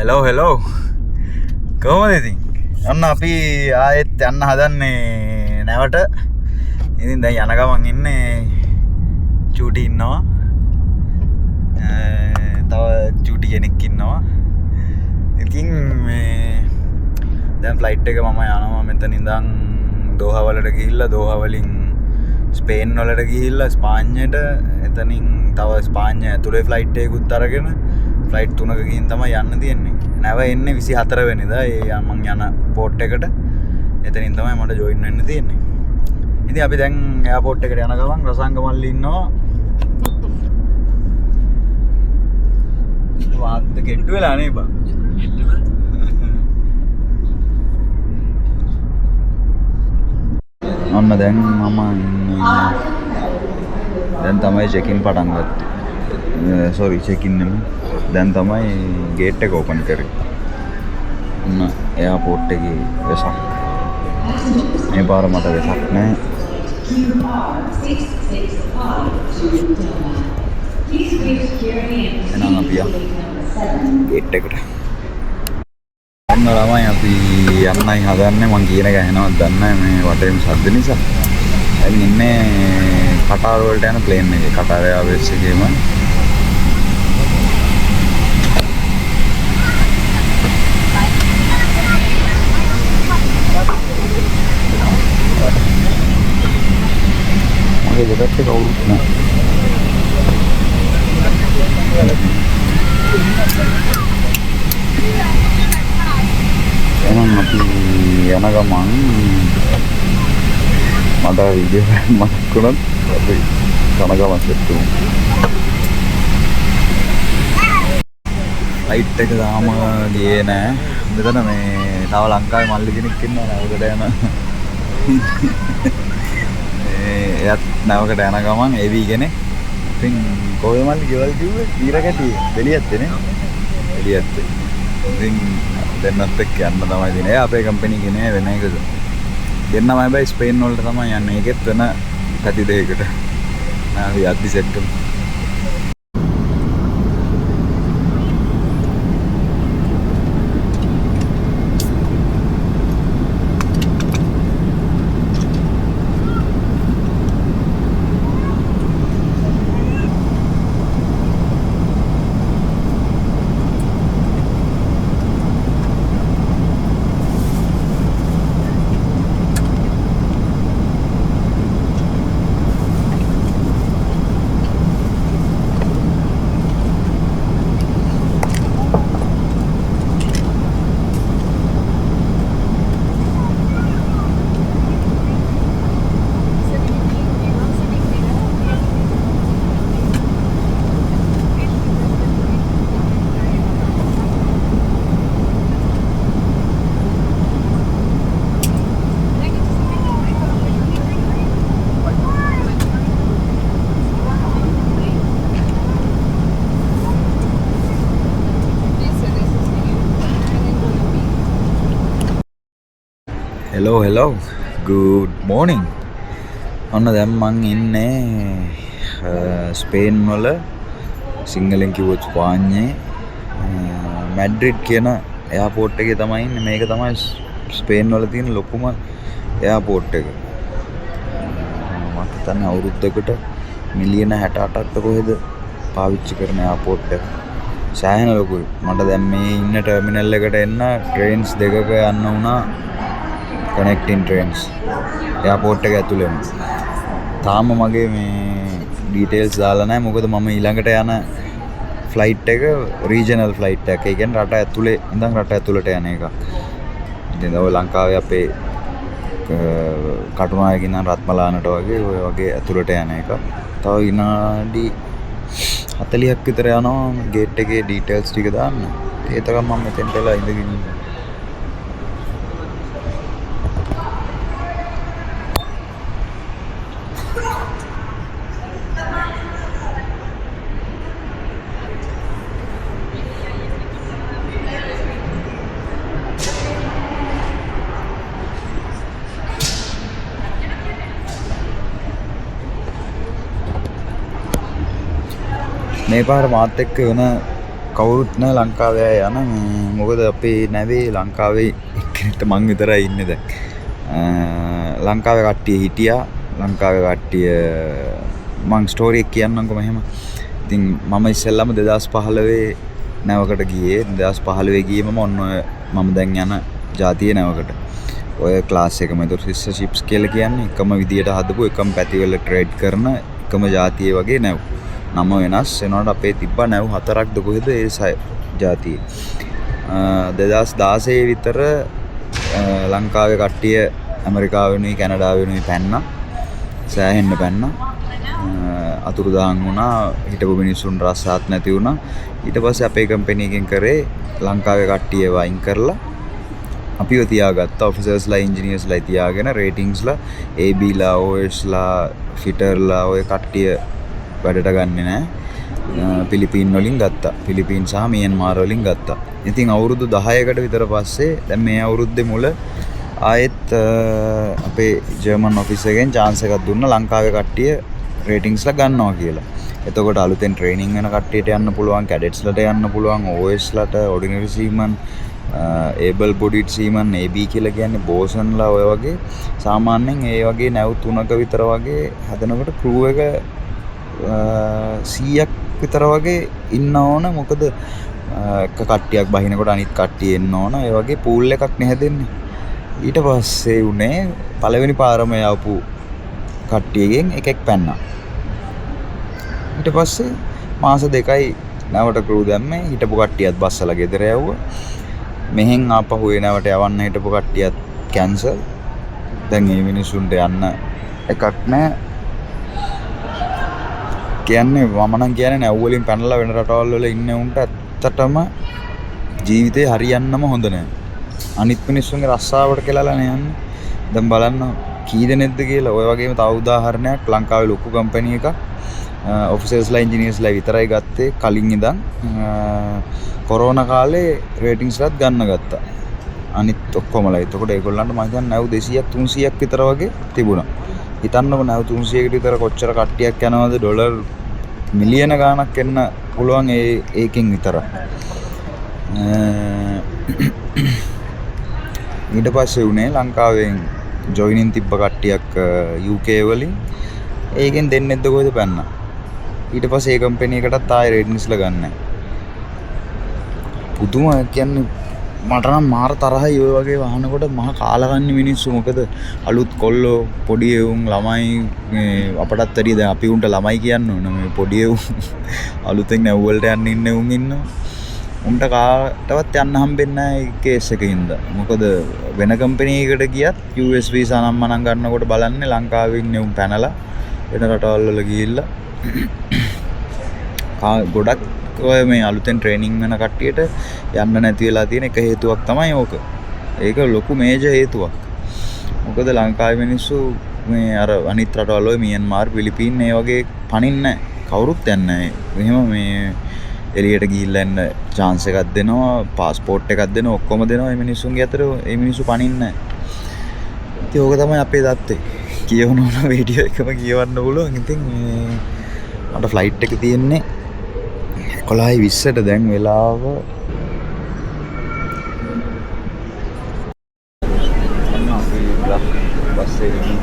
Hello කොහොමද ඉතින්? අන්න අපි ආයෙත් යන්න හදන්නේ නැවට. ඉතින් දැන් යන ගමන් ඉන්නේ චූටි ඉන්නවා. තව චූටි කෙනෙක් ඉන්නවා. ඉතින් දැන් ෆ්ලයිට් එක මම යනවා මෙතන ඉඳන් දෝහා වලට ගිහිල්ලා දෝහා වලින් ස්පේන් වලට ගිහිල්ලා ස්පාඤ්ඤයට එතනින් තව ස්පාඤ්ඤය ඇතුලේ ෆ්ලයිට් එකකුත් අරගෙන ෆ්ලයිට් 3ක ගිහින් තමයි යන්න තියෙන්නේ. නැව එන්නේ 24 වෙනිදා. ඒ මං යන පෝට් එකට. එතනින් තමයි මට ජොයින් වෙන්න තියෙන්නේ. ඉතින් අපි දැන් එයාපෝට් එකට යන ගමන් රසංග මල්ලි ඉන්නවා. වාත් ගෙට්ටු වෙලා නේ බා. ඔන්න දැන් මම ඉන්නේ. දැන් තමයි චෙකින් පටන් ගත්තේ. සෝරි චෙකින් නෙමෙයි. දැන් තමයි ගේට් එක ඕපන් කරේ. ඔන්න එයාපෝට් එකේ වෙසක්. මේ පාර මට වෙසක් නැහැ. එහෙනම් අපි ගේට් එකට. අන්න ළමයි අපි යන්නයි හදන්නේ. මං කියන එක ඇහෙනවද දන්නේ නැහැ මේ වටේම සද්ද නිසා. දැන් ඉන්නේ කටාර වලට යන ප්ලේන් එකේ. කටාර එයාර්වේස් එකේම මගේ දෙපැත්තේ කවුරුත් නැහැ. එහෙනම් අපි යන ගමන් මට වීඩියෝ මතක් වුණත් අපි යන ගමන් සෙට් වෙමු. ෆ්ලයිට් එක තාම ගියේ නෑ. මෙතන මේ තව ලංකාවේ මල්ලි කෙනෙක් ඉන්නවා නැවකට යන. එයාත් නැවකට යන ගමන් ඒවි කෙනෙක්. ඉතින් කොහේ මල්ලි ගෙවල් කිව්වේ? දීරකැටි බෙලියත්තේ නේ. බෙලියත්තේ. ඉතින් දෙන්නත් එක්ක යන්න තමයි තියෙන්නේ. එයා අපේ කම්පැනි කෙනේ වෙන එකක. දෙන්නම හැබැයි ස්පේන් වලට තමයි යන්නේ. ඒකෙත් වෙන පැති දෙකකට. අපි අද්දි සෙට් කරමු. Hello good morning. ඔන්න දැන් මං ඉන්නේ ස්පේන් වල සිංහලෙන් කිව්වොත් ස්පාඤ්ඤේ මැඩ්රිඩ් කියන එයාපෝට් එකේ තමයි ඉන්නේ. මේක තමයි ස්පේන් වල තියෙන ලොකුම එයාපෝට් එක. මට හිතන්නේ අවුරුද්දකට මිලියන 68ක් කොහෙද පාවිච්චි කරන එයාපෝට් එක. සෑහෙන ලොකුයි. මට දැන් මේ ඉන්න ටර්මිනල් එකට එන්න ට්‍රේන්ස් දෙකක යන්න වුණා. කනෙක්ටින් ට්‍රේන්ස් එයාපෝට් එක ඇතුළේම. තාම මගේ මේ ඩීටේල්ස් දාලා නැහැ. මොකද මම ඊළඟට යන ෆ්ලයිට් එක රීජනල් ෆ්ලයිට් එකක්. ඒ කියන්නේ රට ඇතුලේ ඉඳන් රට ඇතුළට යන එක. ඉතින් ඔය ලංකාවේ අපේ කටුනායක ඉඳන් රත්මලානට වගේ ඔය වගේ ඇතුළට යන එක. තව විනාඩි 40ක් විතර යනවා ගේට් එකේ ඩීටේල්ස් ටික දාන්න. ඒ තරම් මම මෙතෙන්ට වෙලා ඉඳගෙන ඉන්නවා. මේ පාර මාත් එක්ක වෙන කවුරුත් නැහැ ලංකාවේ අය යන මොකද අපේ නැවේ ලංකාවේ එක්කෙනෙක්ට මං විතරයි ඉන්නේ දැන්. ලංකාවේ කට්ටිය හිටියා. ලංකාවේ කට්ටිය මං ස්ටෝරි එක කියන්නම්කො මෙහෙම. ඉතින් මම ඉස්සෙල්ලාම 2015 නැවකට ගියේ. 2015 ගියේ මම ඔන්න මම දැන් යන ජාතියේ නැවකට. ඔය ක්ලාස් එකම ඒතර සිස්ටර් ෂිප්ස් කියලා කියන්නේ එකම විදියට හදපු එකම පැතිවල ට්‍රේඩ් කරන එකම ජාතියේ වගේ නැව්. නම වෙනස් වෙනවට අපේ තිබ්බා නැව් 4ක්ද කොහෙද ඒ ජාතියේ. 2016 විතර ලංකාවේ කට්ටිය ඇමරිකාවෙනුයි කැනඩාවෙනුයි පැන්නා. සෑහෙන්න පැන්නා. අතුරුදහන් වුණා. හිටපු මිනිස්සුන් රස්සාත් නැති වුණා. ඊට පස්සේ අපේ කම්පැනි එකෙන් කරේ ලංකාවේ කට්ටිය වයින් කරලා අපිව තියාගත්තා. ඔෆිසර්ස්ලා ඉන්ජිනියර්ස්ලා තියාගෙන රේටින්ග්ස්ලා AB ලා OSලා ෆිටර්ලා ඔය කට්ටිය වැඩට ගන්නෙ නෑ. පිලිපීන් වලින් ගත්තා. පිලිපීන් සහ මියන්මාර් වලින් ගත්තා. ඉතින් අවුරුදු 10කට විතර පස්සේ දැන් මේ අවුරුද්දේ මුල ආයෙත් අපේ ජර්මන් ඔෆිස් එකෙන් chance එකක් දුන්නා ලංකාවේ කට්ටිය රේටින්ග්ස්ලා ගන්නවා කියලා. එතකොට අලුතෙන් ට්‍රේනින් වෙන කට්ටියට යන්න පුළුවන්, කැඩට්ස්ලට යන්න පුළුවන්, OSලට, ඔඩිනරි සීමන්, ඒබල් බොඩිඩ් සීමන්, AB කියලා කියන්නේ බෝසන්ලා ඔය වගේ සාමාන්‍යයෙන් ඒ වගේ නැව් 3ක විතර වගේ හදනකොට ක්‍රූ එක 100ක් විතර වගේ ඉන්න ඕන. මොකද එක කට්ටියක් බහිනකොට අනිත් කට්ටිය එන්න ඕන. ඒ වගේ පූල් එකක් නේ හැදෙන්නේ. ඊට පස්සේ උනේ පළවෙනි පාරම යවපු කට්ටියගෙන් එකෙක් පැන්නා. ඊට පස්සේ මාස 2යි නැවට ක්‍රූ දැම්මේ. හිටපු කට්ටියත් බස්සලා ගෙදර යවුවා. මෙහෙන් ආපහු ඒ නැවට යවන්න හිටපු කට්ටියත් කැන්සල්. දැන් මේ මිනිසුන්ට යන්න එකක් නැහැ. කියන්නේ මම නම් කියන්නේ නැව් වලින් පැනලා වෙන රටවල් වල ඉන්න උන්ට ඇත්තටම ජීවිතේ හරියන්නම හොඳ නැහැ. අනිත් මිනිස්සුන්ගේ රස්සාවට කියලා නේ යන්නේ. දැන් බලන්න කී දෙනෙක්ද කියලා. ඔය වගේම තව උදාහරණයක් ලංකාවේ ලොකු කම්පැනි එකක් ඔෆිසර්ස්ලා ඉන්ජිනියර්ස්ලා විතරයි ගත්තේ කලින් ඉඳන්. කොරෝනා කාලේ රේටින්ග්ස්ලාත් ගන්න ගත්තා. අනිත් ඔක්කොමලා. එතකොට ඒගොල්ලන්ට මම හිතන්නේ නැව් 200ක් 300ක් විතර වගේ තිබුණා. හිතන්නකො නැව් 300කට විතර කොච්චර කට්ටියක් යනවද? ඩොලර් මිලියන ගාණක් එන්න පුළුවන් ඒකෙන් විතර. ඊට පස්සේ උනේ ලංකාවෙන් ජොයිනින් තිබ්බ කට්ටියක් UK වලින්. ඒකෙන් දෙන්නෙක්ද කොහෙද පැන්නා. ඊට පස්සේ ඒ කම්පැනි එකටත් ආයෙ රේටින්ග්ස්ලා ගන්නෑ. පුදුම කියන්නේ මට නම් මාර තරහයි ඔය වගේ වහනකොට මහා කාලකන්ණි මිනිස්සු. මොකද අලුත් කොල්ලෝ පොඩි එවුන් ළමයි අපටත් වැඩිය දැන් අපි උන්ට ළමයි කියන්න ඕන. මේ පොඩි එවුන් අලුතෙන් නැව් වලට යන්න ඉන්න එවුන් ඉන්නවා. උන්ට කාටවත් යන්න හම්බෙන්නේ නැහැ කේස් එකකින්ද. මොකද වෙන කම්පැනි එකකට ගියත් US වීසා නම් මනම් ගන්නකොට බලන්නේ ලංකාවෙන් නෙවුන් පැනලා වෙන රටවල් වල ගිහිල්ලා ගොඩක් ඔය මේ අලුතෙන් ට්‍රේනින් වෙන කට්ටියට යන්න නැති වෙලා තියෙන එක හේතුවක් තමයි ඕක. ඒක ලොකු මේජර් හේතුවක්. මොකද ලංකාවේ මිනිස්සු මේ අර අනිත් රටවල් වල මියන්මාර්, පිලිපීන් මේ වගේ පනින්නේ කවුරුත් යන්නේ නැහැ. මෙහෙම මේ එළියට ගිහිල්ලා එන්න chance එකක් දෙනවා, પાස්පෝර්ට් එකක් දෙනවා, ඔක්කොම දෙනවා. මේ මිනිස්සුන්ගේ අතර මේ මිනිස්සු පනින්නේ නැහැ. ඉතින් ඕක තමයි අපේ தත්ත්වය. කියවන ඕන වීඩියෝ එකම කියවන්න පුළුවන්. ඉතින් මට ෆ්ලයිට් එක තියෙන්නේ 11:20ට දැන් වෙලාව බස් එකකින්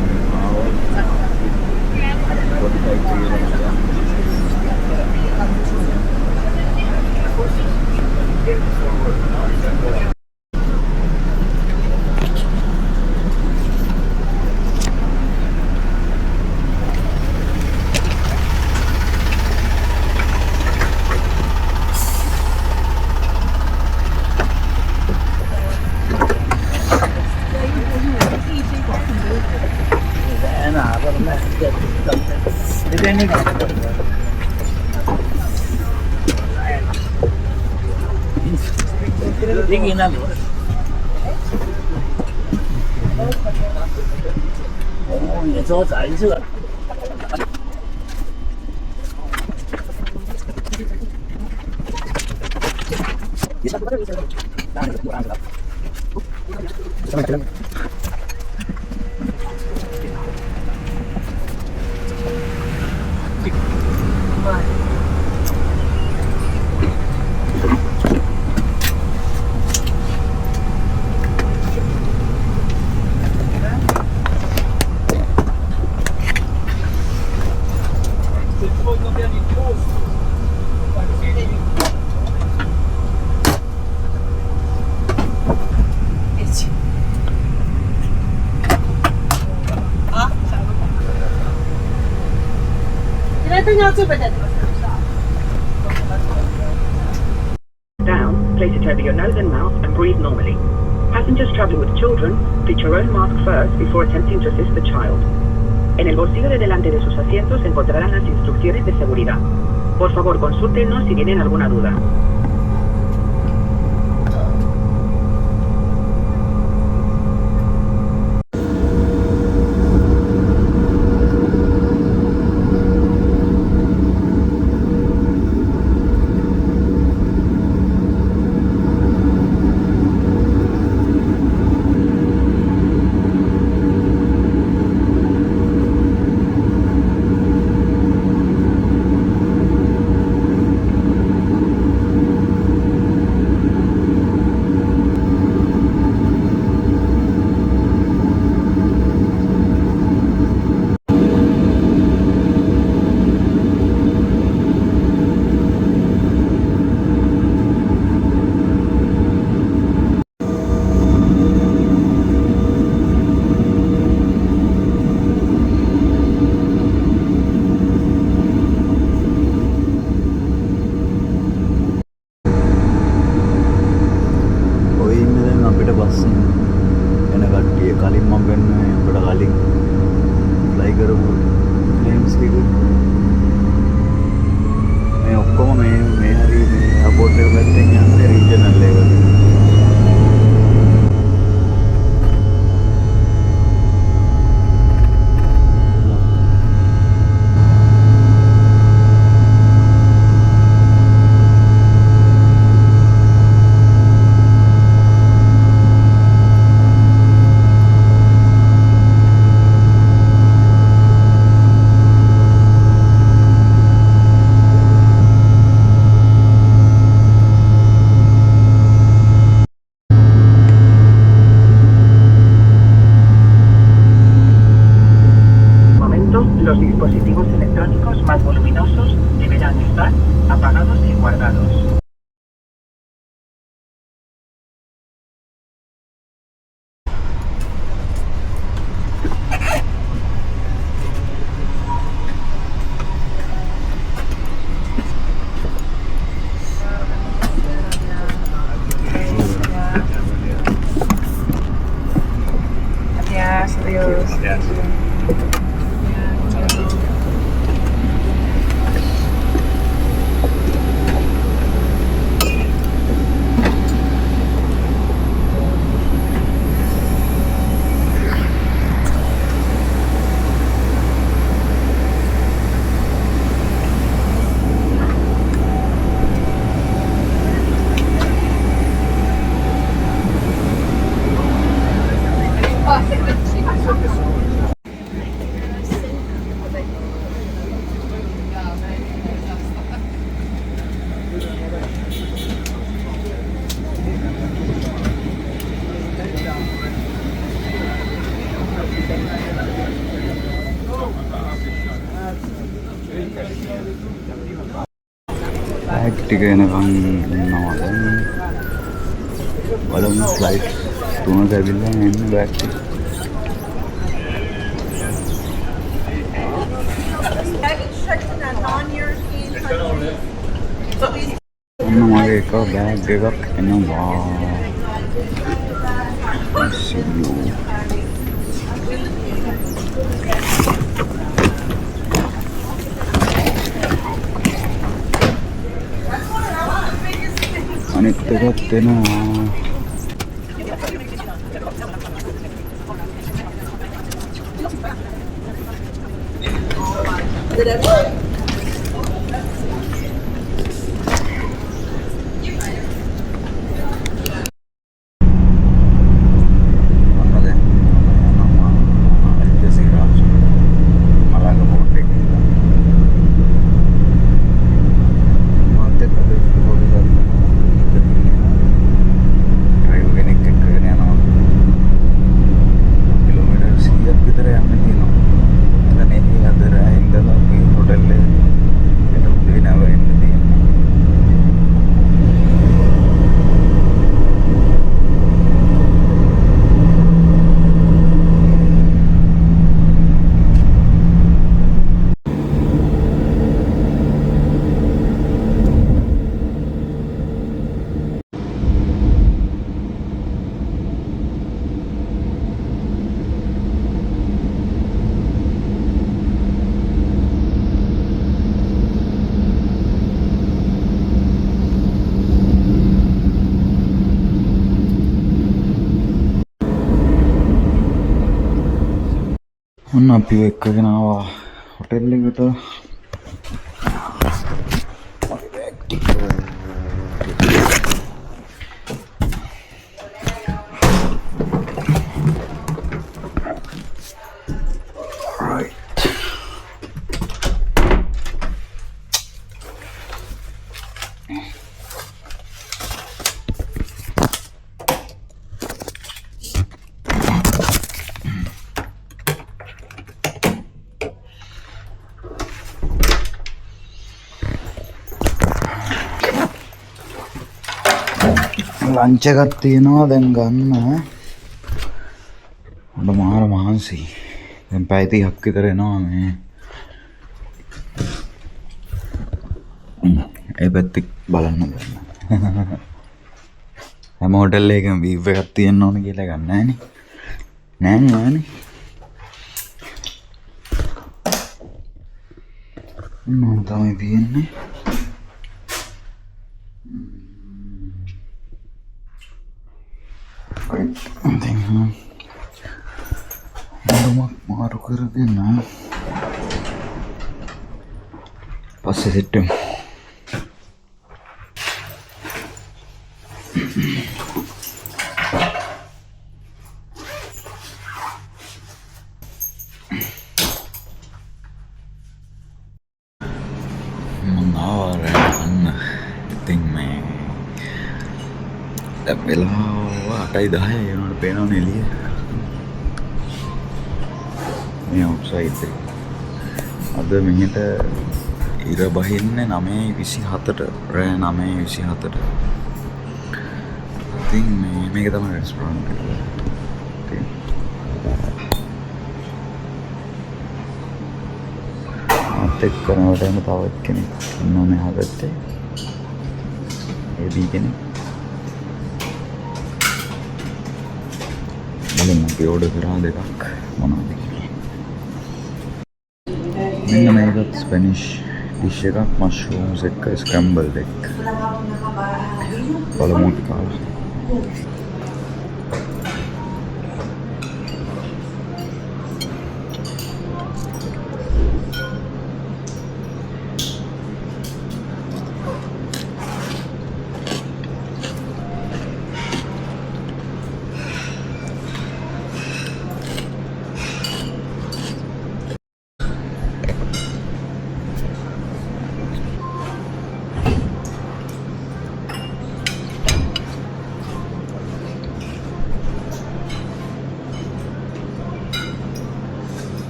Down, place it over your nose and mouth and breathe normally. Passengers traveling with children, fit your own mask first before attempting to assist the child. En el bolsillo de delante de sus asientos encontrarán las instrucciones de seguridad. Por favor, consúltenos si tienen alguna duda. Los dispositivos electrónicos más voluminosos deberán estar apagados y guardados. Gracias, adiós. Gracias. ටික එනකන් ඉන්නවා දැන් බලමු flight 3ට ඇවිල්ලා එන්න back ඔන්න මගේ එක බෑග් එකක් එනවා අනිත් එකත් එනවා hotel ඔන්න අපි එක්කගෙන ආවා හොටෙල් එකට. ලංච් එකක් තියෙනවා දැන් ගන්න. උඩ මාර මහන්සි. දැන් පැය 30ක් විතර එනවා මේ. ඒ පැත්තේ බලන්න ගන්න. හැම හොටෙල් එකකම වීව් එකක් තියෙන්න ඕන කියලා ගන්න නෑනේ. නෑනේ. මොන තමයි තියෙන්නේ. මඩුමක් මාරු කරගෙන පස්සේ සිට්ටමු. ඉතින් මේ දැන් වෙලාව 8:10 වෙනකොට පේනවනේ එළිය. මේ අවුට්සයිඩ් එක. අද මෙහෙට ඉර බහින්නේ 9:27ට රෑ 9:27ට. ඉතින් මේක තමයි රෙස්ටොරන්ට් එක. ඉතින් අතෙක් කරනකොටම තව කෙනෙක් ඉන්නවා මෙහා පැත්තේ. ඒ දී කෙනෙක්. බලමු අපි ඕඩර් කරා දෙකක් මොනවද කියලා. මෙන්න මේකත් ස්පැනිෂ් ඩිෂ් එකක් මෂ්රූම්ස් එක්ක ස්ක්‍රැම්බල්ඩ් එක්. බලමු අපි කාලා.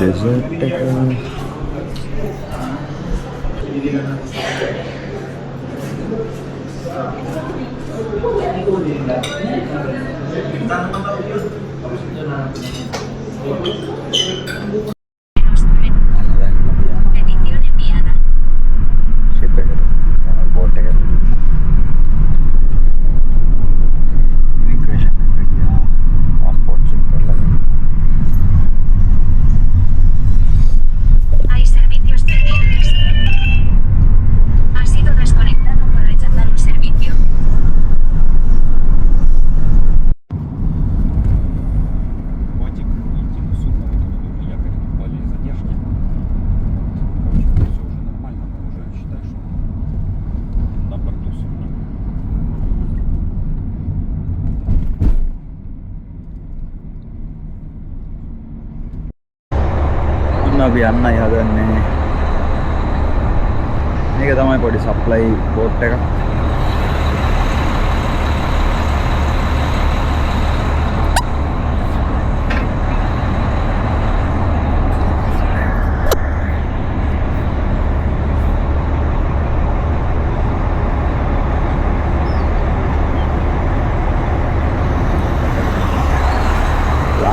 डेजर्ट එක අපි යන්නයි හදන්නේ. මේක තමයි පොඩි සප්ලයි බෝට් එකක්.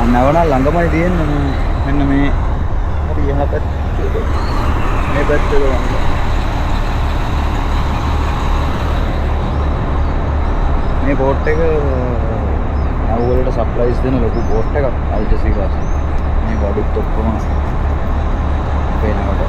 යන්නවනම් ළඟමයි තියෙන්නේ. මෙන්න මේ यहाँ पर मैं बच्चे මේ බෝට් එක අවුලට සප්ලයිස් දෙන ලොකු බෝට් එකක් අල්ජසීරාස්. මේ බඩුත් ඔක්කොම පේනකොට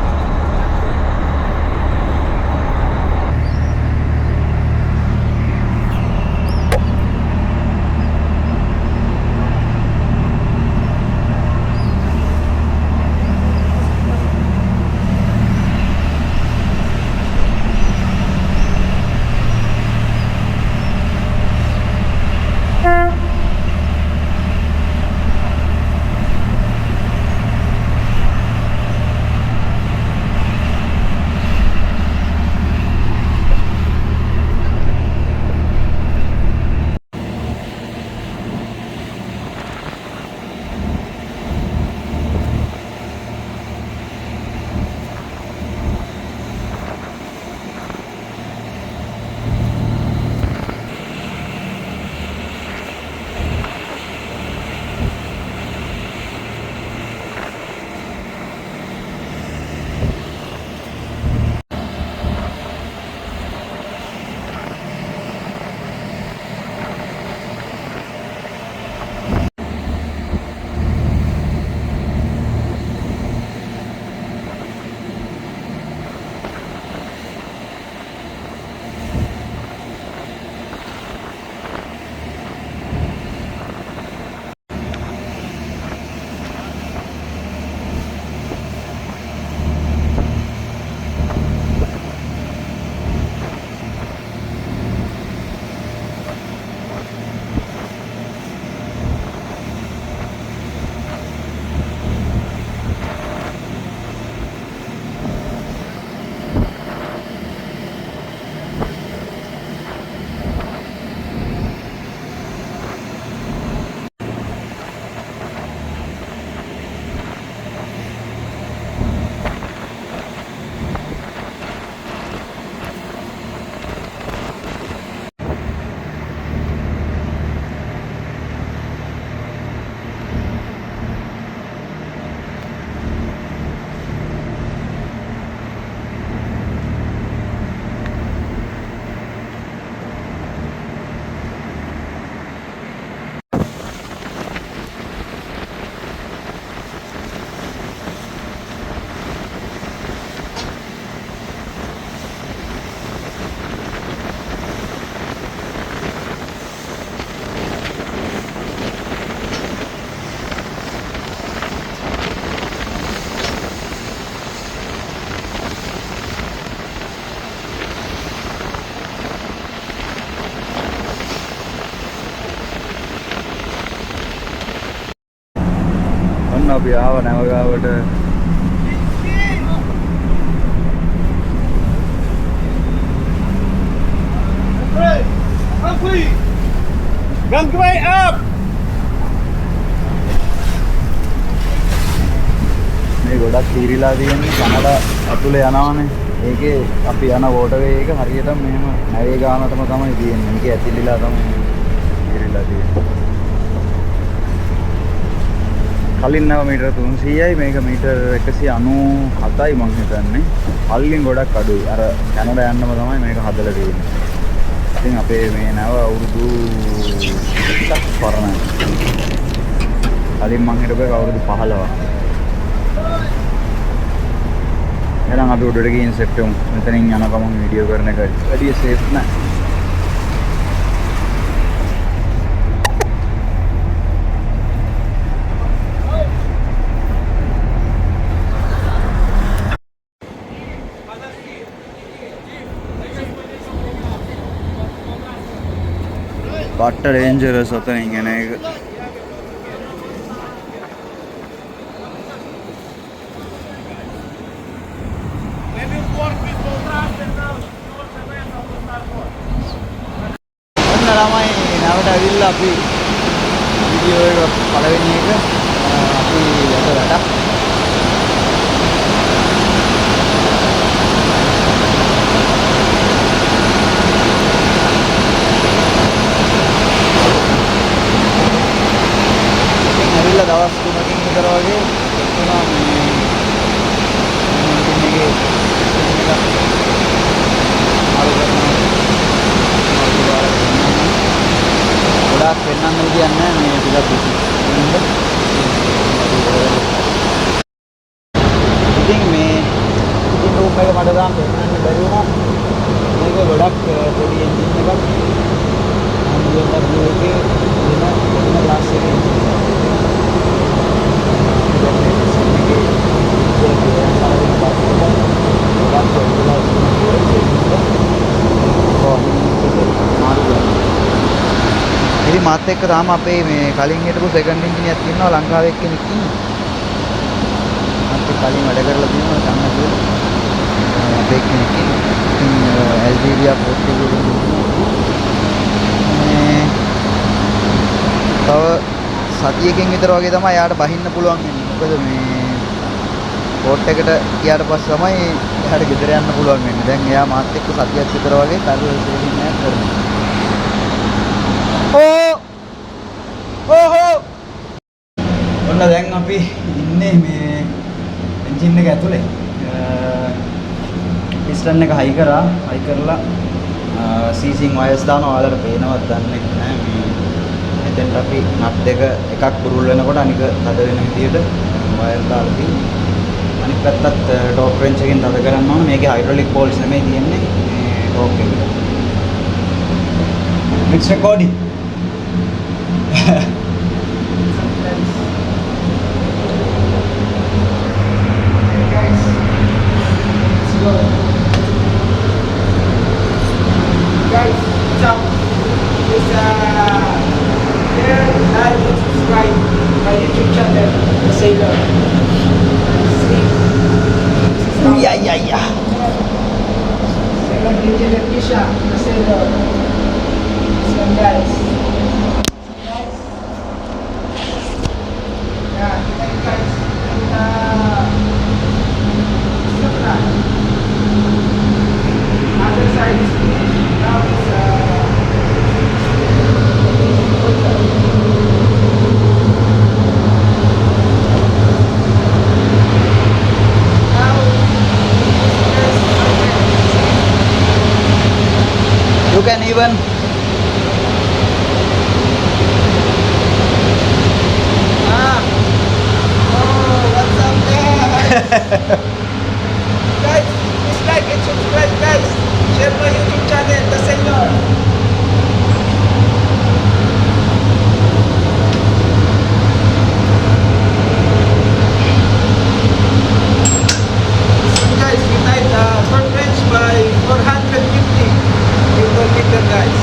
අපි ආව නැවගාවට. Gangway up! මේ ගොඩක් තීරිලා තියෙන්නේ කනඩා ඇතුලේ යනවානේ. ඒකේ අපි යන වෝටර්වේ එක හරියට මෙහෙම නැවේ ගානටම තමයි තියෙන්නේ. මේක ඇතිලිලා තමයි තීරිලා තියෙන්නේ. කලින් නව මීටර 300යි මේක මීටර 197යි මං හිතන්නේ. කලින් ගොඩක් අඩුයි. අර කැනඩා යන්නම තමයි මේක හදලා තියෙන්නේ. ඉතින් අපේ මේ නැව අවුරුදු 20ක් පරණයි. කලින් මං හිටපු එක අවුරුදු 15ක්. එහෙනම් අපි උඩට ගිහින් සෙට් වෙමු. මෙතනින් යන ගමන් වීඩියෝ කරන එක වැඩි සේෆ් නැහැ. පට්ට ඩේන්ජරස් ඔතනින් එන එක. ඔන්න ළමයි නැවට ඇවිල්ලා අපි වීඩියෝ එක පළවෙනි එක අපි යත වැඩක්. දවස් 3කින් විතර වගේ තුනා මේ එකේ අර ගොඩාක් වෙනන්න විදියක් නැහැ මේ ටිකක් busy. ඉතින් මේ ඉතින් රූම් එක මට දාන්න පෙන්නන්න බැරි වුණා. මේක ගොඩක් පොඩි එන්ජින් එකක්. BMW එකේ වෙන ක්ලාස් එකේ ඉතින් මාත් එක්ක තාම අපේ මේ කලින් හිටපු සෙකන්ඩ් ඉන්ජිනියර් ඉන්නවා ලංකාවේ එක්කෙනෙක් ඉන්නවා. මාත් එක්ක කලින් වැඩ කරලා තියෙනවා සම්මත අපේ එක්කෙනෙක් ඉන්නවා. ඉතින් ඇල්ජීරියා පොස්ට් එකේ තව සතියකින් විතර වගේ තමයි යාට බහින්න පුළුවන් වෙන්නේ. මොකද මේ පෝට් එකට ගියාට පස්සේ තමයි එයාට ගෙදර යන්න පුළුවන් වෙන්නේ. දැන් එයා මාත් එක්ක සතියක් විතර වගේ කරුවල් සේවින් එකක් කරනවා. ඕහෝ ඔන්න දැන් අපි ඉන්නේ මේ එන්ජින් එක ඇතුලේ. පිස්ටන් එක හයි කරලා සීසින් වයර්ස් දානවා. ඔයාලට පේනවද දන්නේ නැහැ. මේ එතෙන්ට අපි නට් දෙක එකක් බුරුල් වෙනකොට අනික තද වෙන විදියට වයර් දාලා තියෙනවා. අනිත් පැත්තත් ටෝක් රෙන්ච් එකෙන් තද කරන්න ඕන. මේකේ හයිඩ්‍රොලික් බෝල්ස් නෙමෙයි තියෙන්නේ. මේ ටෝක් එකට. It's recording. Guys, what's up? Please share, like, and subscribe my YouTube channel, The Sailor. Yeah. Sailor DJ Leticia, The Sailor. So guys. Yeah, thank you guys. And other side is now is You can even what's up there? Guys, please like and subscribe guys. Share my YouTube channel, The Sailor. Guys, we tied the front wrench by 450 Newton-meter guys.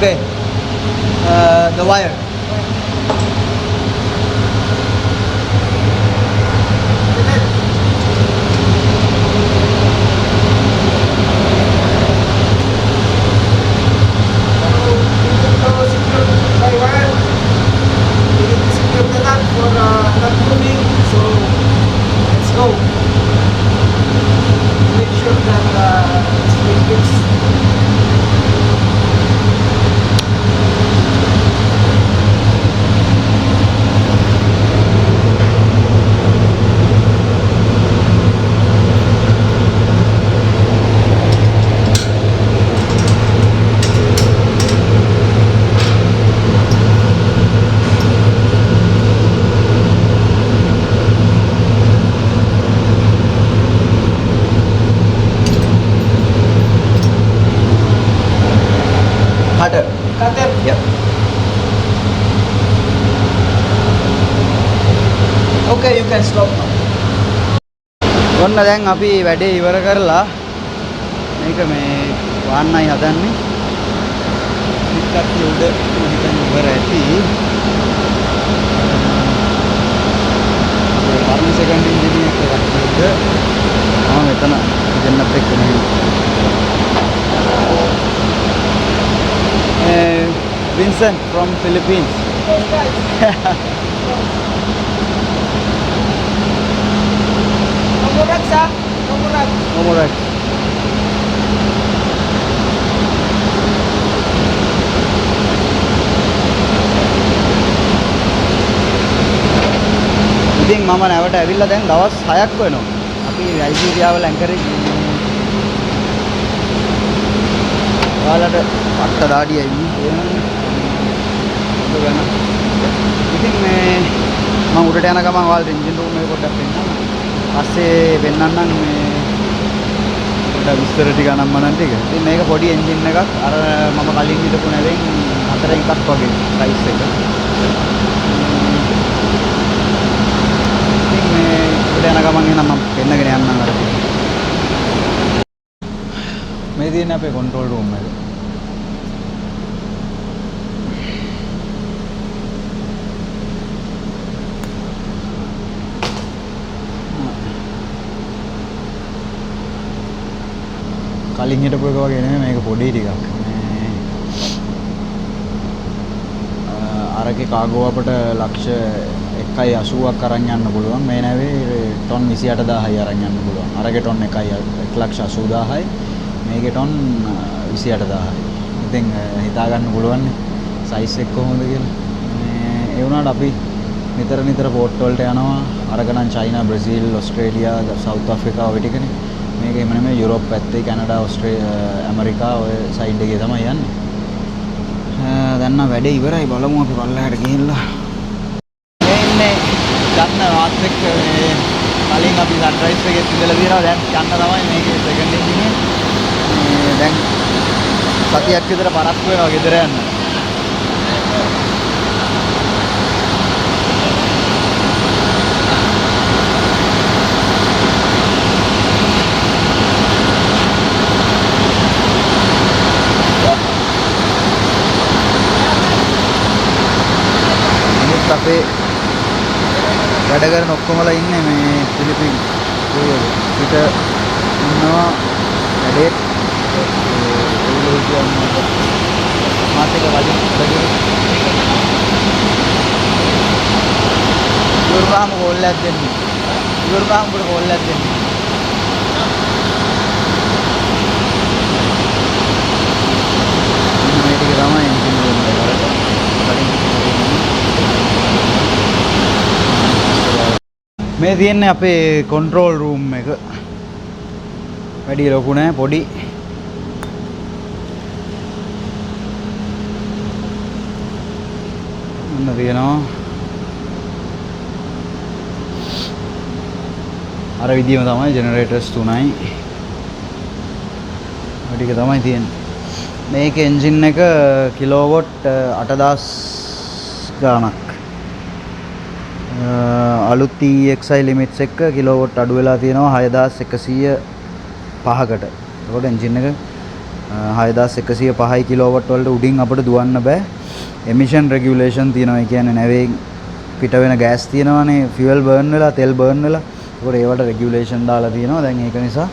Okay. The wire. Cutter. Cutter. Yep. Okay, you can stop now. ඔන්න දැන් අපි වැඩේ ඉවර කරලා මේක මේ වන්නයි හදන්නේ. පිටක් උඩ හිටන් ඉවර ඇති. පරණ සෙකන්ඩ් ඉන්ජිනියර් එකක් උඩ. මෙතන දෙන්නත් එක්ක Vincent from Philippines. Nomorag sa? Nomorag. Nomorag. ඉතින් මම නැවට ඇවිල්ලා දැන් දවස් 6ක් වෙනවා. අපි අයිජීරියාව ලැංකරේ ඔයාලට අට්ට දාඩියයි ඉතින් මේ මම උඩට යන ගමන් ඔයාලට එන්ජින් රූම් එක පොඩ්ඩක් පෙන්නන්න. පස්සේ පෙන්නන්නම් මේ පොඩ්ඩක් විස්තර ටික අනම්මනම් ටික. ඉතින් මේක පොඩි එන්ජින් එකක්. අර මම කලින් හිටපු නැවෙන් හතරෙන් එකක් වගේ සයිස් එක. ඉතින් මේ උඩ යන ගමන් එනම් මම පෙන්නගෙන යන්නම් අර. මේ තියෙන අපේ කන්ට්‍රෝල් රූම් එක. කලින් හිටපු එක වගේ නෙමෙයි මේක පොඩි ටිකක්. අරගේ කාගෝ අපට ලක්ෂ 1.80ක් අරන් යන්න පුළුවන්. මේ නැවේ ටොන් 28000යි අරන් යන්න පුළුවන්. අරගේ ටොන් 1,80,000යි. මේකේ ටොන් 28000යි. ඉතින් හිතා ගන්න පුළුවන් සයිස් එක කොහොමද කියලා. ඒ වුණාට අපි නිතර පෝට් වලට යනවා. අරග නම් චයිනා, බ්‍රසීල්, ඕස්ට්‍රේලියා, සවුත් අප්‍රිකා ඔය ටිකනේ. මේක එහෙම නෙමෙයි යුරෝප් පැත්තේ කැනඩා, ඇමරිකා ඔය සයිඩ් එකේ තමයි යන්නේ. දැන් නම් වැඩේ ඉවරයි. බලමු අපි පල්ලෙහාට ගිහිල්ලා. මේ ඉන්නේ ගන්න වාත් එක්ක මේ කලින් අපි සන්රයිස් එකේ ඉඳලා තියෙනවා. දැන් යන්න තමයි මේකේ සෙකන්ඩ් එන්ජින් එක. දැන් සතියක් විතර පරක්කු වෙනවා ගෙදර යන්න. අපේ වැඩ කරන ඔක්කොමලා ඉන්නේ මේ පිලිපින් පිට ඉන්නවා වැඩේ මාත් එක වලින් කරගෙන ඉවරවම කෝල්ලයක් දෙන්නේ ඉවරවම උඹට කෝල්ලයක් දෙන්නේ මේ ටික තමයි එන්ජින් රූම් එක මේ තියෙන්නේ අපේ කන්ට්‍රෝල් රූම් එක. වැඩි ලොකු නෑ පොඩි. මොන තියෙනවා? අර විදියම තමයි ජෙනරේටර්ස් 3යි. ඔය ටික තමයි තියෙන්නේ. මේක එන්ජින් එක කිලෝවොට් 8000 ගාණක්. අලුත් EXI ලිමිට්ස් එක කිලෝවොට් අඩු වෙලා තියෙනවා 6105කට. ඒකට එන්ජින් එක 6105 කිලෝවොට් වලට උඩින් අපිට දුවන්න බෑ. එමිෂන් රෙගියුලේෂන් තියෙනවා. ඒ කියන්නේ නැවේ පිට වෙන ගෑස් තියෙනවානේ, ෆියුවල් බර්න් වෙලා, තෙල් බර්න් වෙලා. ඒකට ඒවට රෙගියුලේෂන් දාලා තියෙනවා. දැන් ඒක නිසා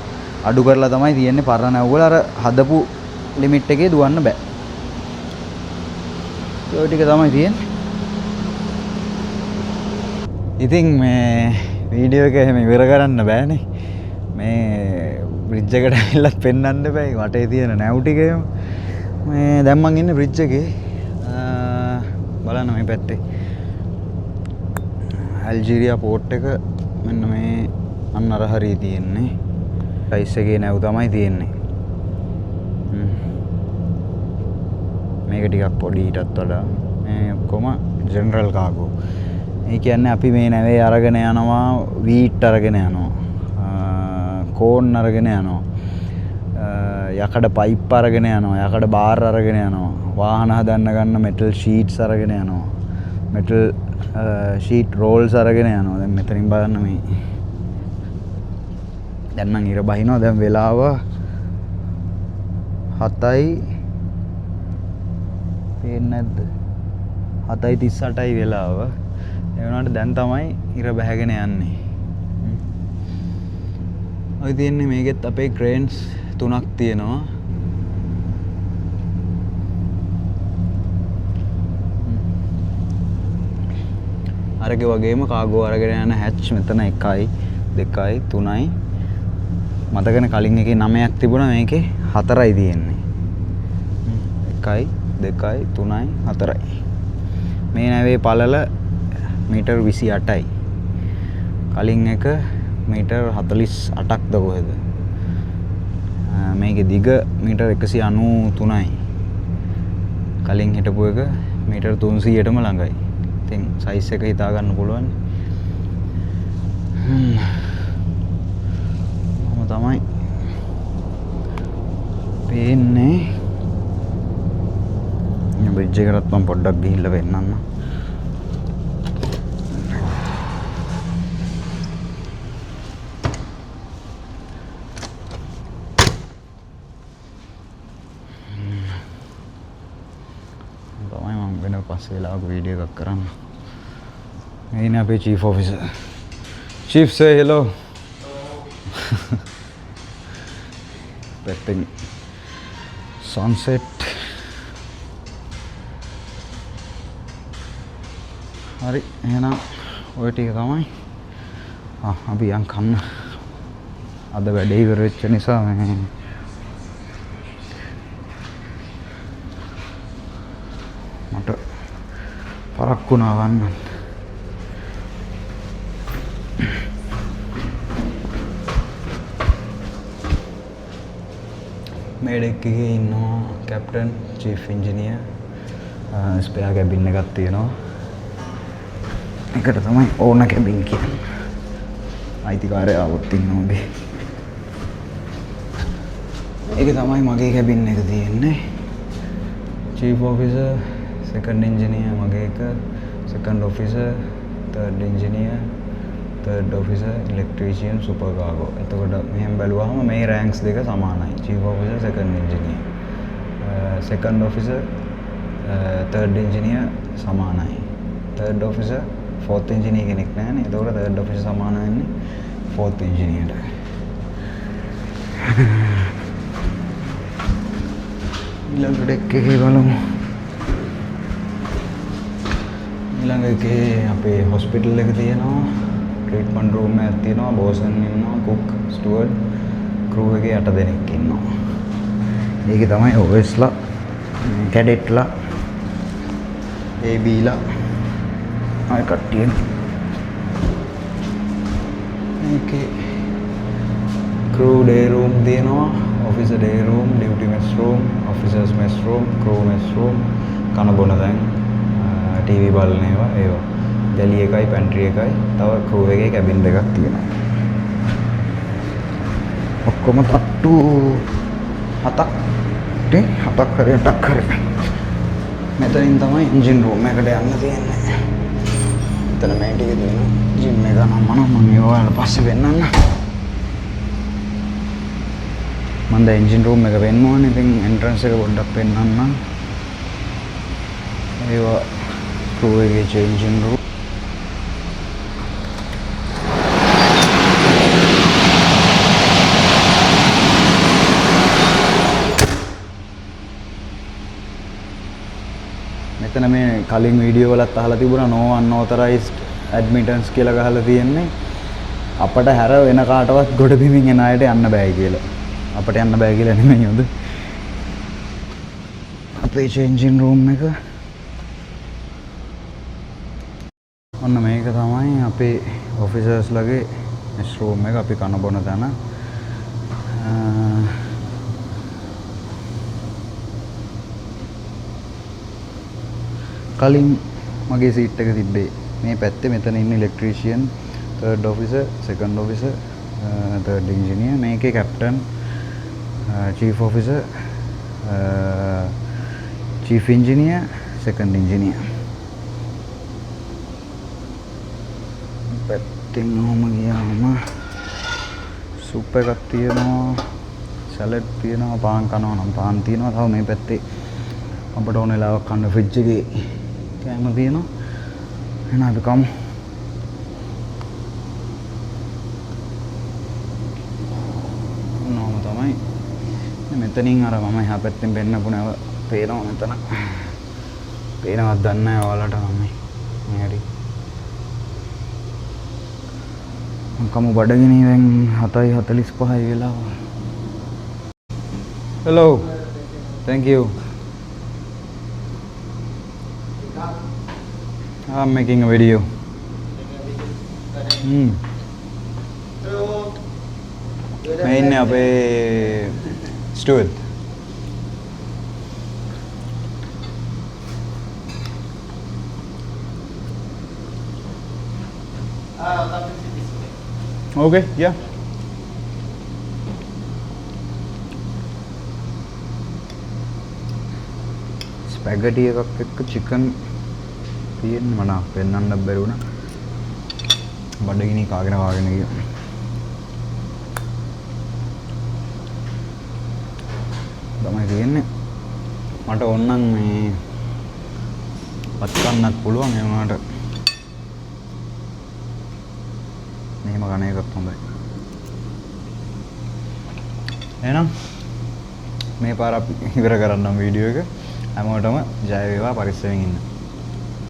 අඩු කරලා තමයි තියෙන්නේ. පරණ නැව්වල අර හදපු ලිමිට් එකේ දුවන්න බෑ. ඒ ටික තමයි තියෙන්නේ. ඉතින් මේ වීඩියෝ එක එහෙම ඉවර කරන්න බෑනේ. මේ බ්‍රිජ් එකට ඇවිල්ලත් පෙන්වන්න බෑ. වටේ තියෙන නැව් ටිකේම. මේ දැන් මං ඉන්නේ බ්‍රිජ් එකේ. බලන්න මේ පැත්තේ. ඇල්ජීරියා පෝට් එක මෙන්න මේ අන්න අර හරිය තියෙන්නේ. රයිස් එකේ නැව් තමයි තියෙන්නේ. මේක ටිකක් පොඩි ඊටත් වඩා. මේ ඔක්කොම ජෙනරල් කාගෝ. ඒ කියන්නේ අපි මේ නැවේ අරගෙන යනවා, වීට් අරගෙන යනවා, කෝන් අරගෙන යනවා, යකඩ පයිප් අරගෙන යනවා, යකඩ බාර් අරගෙන යනවා, වාහන හදන්න ගන්න මෙටල් ෂීට්ස් අරගෙන යනවා, මෙටල් ෂීට් රෝල්ස් අරගෙන යනවා. දැන් මෙතනින් බලන්න මේ දැන් නම් ඉර බහිනවා. දැන් වෙලාව 7යි පේන්නේ නැද්ද? 7:38යි වෙලාව. ඒ වුණාට දැන් තමයි ඉර බැහැගෙන යන්නේ. ඔය තියෙන්නේ මේකෙත් අපේ ක්‍රේන්ස් 3ක් තියෙනවා. අරගේ වගේම කාගෝ අරගෙන යන හැච් මෙතන 1යි 2යි 3යි. මතකනේ කලින් එකේ 9ක් තිබුණා, මේකේ 4යි තියෙන්නේ. 1යි 2යි 3යි 4යි. මේ නැවේ පළල මීටර් 28යි. කලින් එක මීටර් 48ක්ද කොහෙද? මේකේ දිග මීටර් 193යි. කලින් හිටපු එක මීටර් 300ටම ළඟයි. ඉතින් සයිස් එක හිතා ගන්න පුළුවන්. මම තමයි පේන්නේ. මේ බ්‍රිජ් එකකට මම පොඩ්ඩක් ගිහිල්ලා වෙන්නන්න. පස්සේ වෙලාවක වීඩියෝ එකක් කරන්න. මේ ඉන්නේ අපේ chief officer. Chief say hello. පැත්තෙන් sunset. හරි එහෙනම් ඔය ටික තමයි. අපි යන් කන්න. අද වැඩේ ඉවර වෙච්ච නිසා මේ මට පරක්කු නාවන්න. මේඩෙක් එකේ ඉන්නවා captain, chief engineer, spare cabin එකක් තියෙනවා. එකට තමයි ඕන කැබින් කියන්නේ. අයිතිකාරයා આવොත් ඉන්නවා මේ. ඒක තමයි මගේ කැබින් එක තියෙන්නේ. චීෆ් ඔෆිසර්, second engineer මගේ එක, second officer, third engineer, third officer, electrician, supercargo. එතකොට මෙහෙම බැලුවාම මේ ranks දෙක සමානයි. chief officer, second engineer. second officer, third engineer සමානයි. third officer, fourth engineer කෙනෙක් නැහැනේ. එතකොට third officer සමාන වෙන්නේ fourth engineerට. ඊළඟ ඩෙක් එකේ බලමු. ඊළඟ එකේ අපේ හොස්පිටල් එක තියෙනවා. ට්‍රීට්මන්ට් රූම් එකක් තියෙනවා. බෝසන් ඉන්නවා, කුක්, ස්ටුවර්ඩ්, ක්‍රූ එකේ 8 දෙනෙක් ඉන්නවා. ඒකේ තමයි ඔවර්ස්ලා, කැඩෙට්ලා, ඒබීලා ආය කට්ටිය. මේකේ ක්‍රූ ඩේ රූම් තියෙනවා. officer day room, duty mess room, officers mess room, crew mess room, කන බොන දැන් TV බලන ඒවා ගැලි එකයි පැන්ට්‍රි එකයි තව crew එකේ කැබින් දෙකක් තියෙනවා. ඔක්කොම තට්ටු 7ක් ටේ 7ක් හරි 8ක් හරි. මෙතනින් තමයි එන්ජින් රූම් එකට යන්න තියෙන්නේ. එතන මේ ටික තියෙනවා. ජිම් එක නම් මම ඒවා වල පස්සේ වෙන්නන්න. මම දැන් එන්ජින් රූම් එක වෙන්න ඕනේ. ඉතින් එන්ට්‍රන්ස් එක පොඩ්ඩක් පෙන්නන්නම්. ඒවා ක්‍රූ එකේ එන්ජින් රූම්. මෙතන මේ කලින් වීඩියෝ වලත් අහලා තිබුණා no unauthorized admittance කියලා ගහලා තියෙන්නේ. අපට හැර වෙන කාටවත් ගොඩ බිමින් එන අයට යන්න බෑ කියලා. අපට යන්න බෑ කියලා නෙමෙයි හොඳ. අපේ changing room එක. ඔන්න මේක තමයි අපේ officers ලගේ mess room එක. අපි කන බොන තැන. කලින් මගේ සීට් එක තිබ්බේ මේ පැත්තේ. මෙතන ඉන්න electrician, third officer, second officer, third engineer, මේකේ captain, chief officer, chief engineer, second engineer. පැත්තෙන් ඔහම ගියාම සුප් එකක් තියෙනවා, සැලඩ් තියෙනවා, පාන් කනවා නම් පාන් තියෙනවා. තව මේ පැත්තේ අපට ඕන වෙලාවක කන්න ෆ්‍රිජ් එකේ කෑම තියෙනවා. එහෙනම් අපි කමු. නෝම තමයි. මෙතනින් අර මම එහා පැත්තෙන් පෙන්නපු නැව පේනවා මෙතන. පේනවත් දන්නේ නැහැ ඔයාලට මම මේ හරි. මම කමු බඩගිනි දැන් 7:45යි වෙලාව. Hello. Thank you. I'm making a video. मैं इन्हें अबे steward. Okay, yeah. Spaghetti එකක් එක්ක chicken තියෙන මම පෙන්නන්න බැරි වුණා. බඩගිනි කාගෙන ගියා. තමයි තියෙන්නේ. මට ඕනනම් මේ පත් කන්නත් පුළුවන්. ඒ වුණාට මෙහෙම කන එකත් හොඳයි. එහෙනම් මේ පාර අපි ඉවර කරන්නම් වීඩියෝ එක. හැමෝටම ජය වේවා, පරිස්සමෙන් ඉන්න.